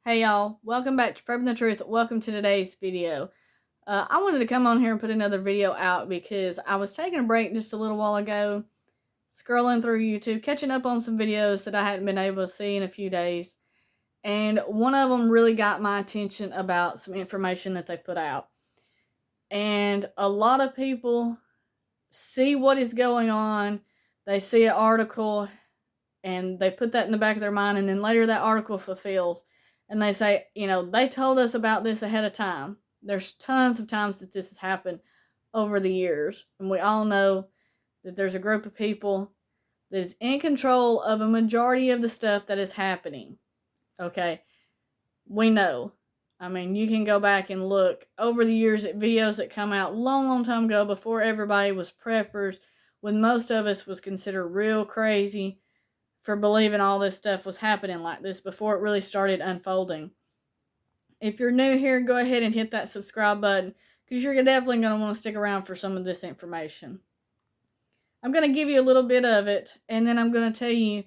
Hey y'all, welcome back to Prepping the Truth. Welcome to today's video. I wanted to come on here and put another video out because I was taking a break just a little while ago, scrolling through YouTube, catching up on some videos that I hadn't been able to see in a few days. And one of them really got my attention about some information that they put out. And a lot of people see what is going on, they see an article, and they put that in the back of their mind, and then later that article fulfills. And they say, they told us about this ahead of time. There's tons of times that this has happened over the years. And we all know that there's a group of people that is in control of a majority of the stuff that is happening. Okay? We know. I mean, you can go back and look over the years at videos that come out long time ago before everybody was preppers, when most of us was considered real crazy for believing all this stuff was happening like this before it really started unfolding. If you're new here, go ahead and hit that subscribe button because you're definitely going to want to stick around for some of this information. I'm going to give you a little bit of it, and then I'm going to tell you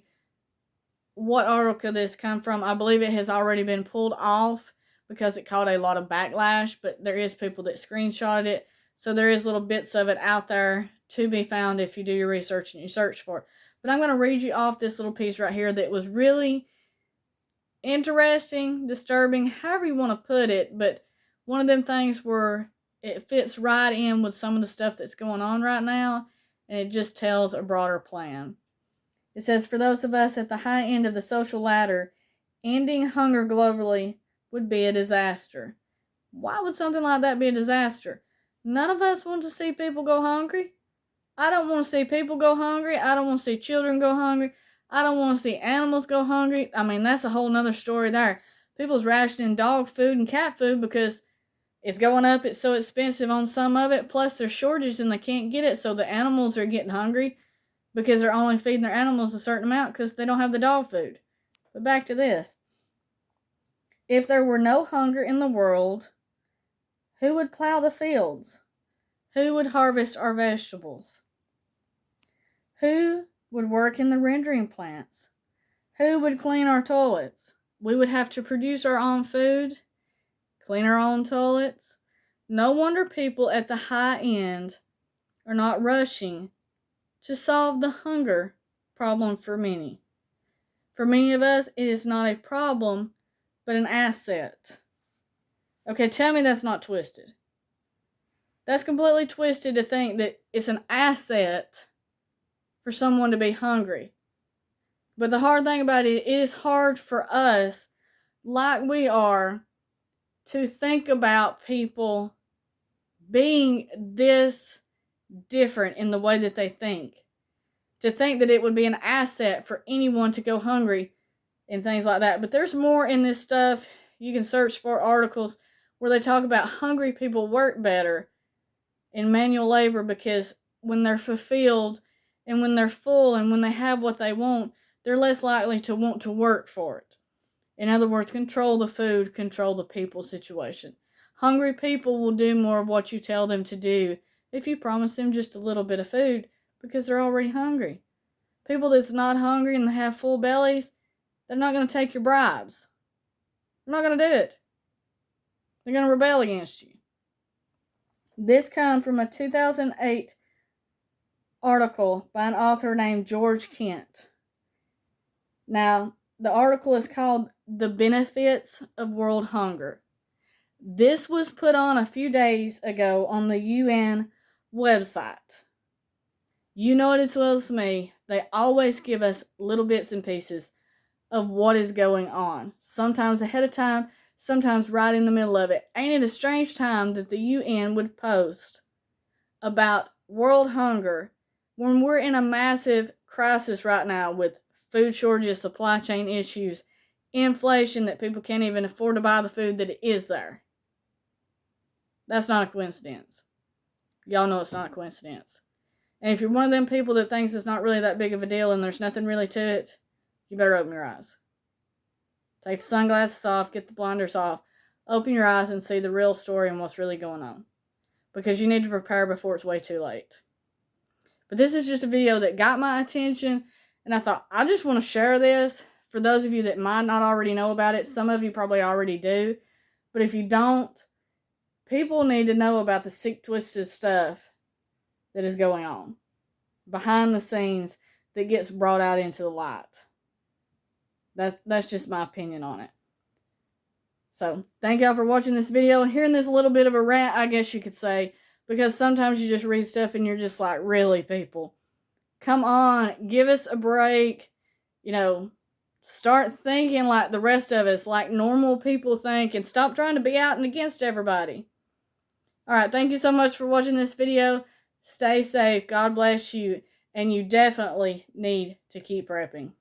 what article this come from. I believe it has already been pulled off because it caught a lot of backlash, but there is people that screenshot it, so there is little bits of it out there to be found if you do your research and you search for it. But I'm going to read you off this little piece right here that was really interesting, disturbing, however you want to put it, but one of them things where it fits right in with some of the stuff that's going on right now, and it just tells a broader plan. It says, for those of us at the high end of the social ladder, ending hunger globally would be a disaster. Why would something like that be a disaster? None of us want to see people go hungry. I don't want to see people go hungry. I don't want to see children go hungry. I don't want to see animals go hungry. I mean, that's a whole nother story there. People's rationing dog food and cat food because it's going up. It's so expensive on some of it. Plus, there's shortages and they can't get it, so the animals are getting hungry because they're only feeding their animals a certain amount because they don't have the dog food. But back to this. If there were no hunger in the world, who would plow the fields? Who would harvest our vegetables? Who would work in the rendering plants? Who would clean our toilets? We would have to produce our own food, clean our own toilets. No wonder people at the high end are not rushing to solve the hunger problem for many. For many of us, it is not a problem, but an asset. Okay, tell me that's not twisted. That's completely twisted to think that it's an asset for someone to be hungry. But the hard thing about it is hard for us, like we are, to think about people being this different in the way that they think. To think that it would be an asset for anyone to go hungry and things like that. But there's more in this stuff. You can search for articles where they talk about hungry people work better in manual labor because when they're fulfilled and when they're full and when they have what they want, they're less likely to want to work for it. In other words, control the food, control the people situation. Hungry people will do more of what you tell them to do if you promise them just a little bit of food because they're already hungry. People that's not hungry and they have full bellies, they're not going to take your bribes. They're not going to do it. They're going to rebel against you. This comes from a 2008 article by an author named George Kent. Now, the article is called The Benefits of World Hunger. This was put on a few days ago on the UN website. You know it as well as me. They always give us little bits and pieces of what is going on. Sometimes ahead of time, sometimes right in the middle of it. Ain't it a strange time that the UN would post about world hunger when we're in a massive crisis right now with food shortages, supply chain issues, inflation that people can't even afford to buy the food that is there. That's not a coincidence. Y'all know it's not a coincidence. And if you're one of them people that thinks it's not really that big of a deal and there's nothing really to it, you better open your eyes. Take the sunglasses off, get the blinders off, open your eyes and see the real story and what's really going on. Because you need to prepare before it's way too late. But this is just a video that got my attention, and I thought, I just want to share this for those of you that might not already know about it, some of you probably already do. But if you don't, people need to know about the sick, twisted stuff that is going on behind the scenes that gets brought out into the light. That's just my opinion on it. So, thank y'all for watching this video. Hearing this little bit of a rant, I guess you could say, because sometimes you just read stuff and you're just like, really, people? Come on, give us a break. You know, start thinking like the rest of us, like normal people think, and stop trying to be out and against everybody. Alright, thank you so much for watching this video. Stay safe. God bless you. And you definitely need to keep prepping.